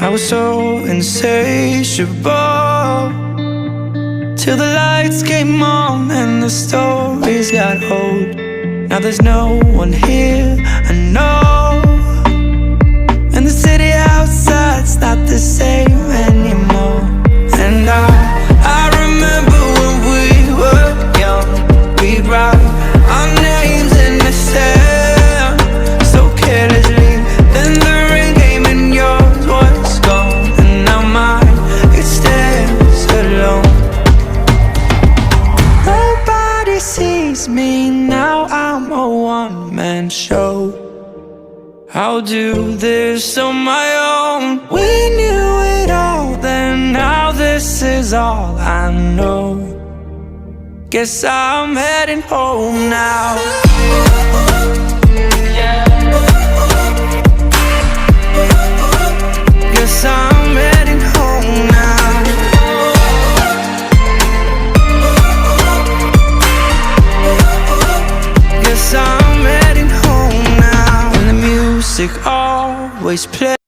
I was so insatiable till the lights came on and the stories got old. Now there's no one here, I know, and the city outside's not the same anymore. And I remember when we were young, we'd write our names in the sand so carelessly. Then the rain came and yours was gone, and now mine, it stands alone. Nobody sees me now, I'm a one-man show. I'll do this on my own. We knew it all then, now this is all I know. Guess I'm heading home now. Guess I'm heading home now. Guess I'm heading home now. When the music always plays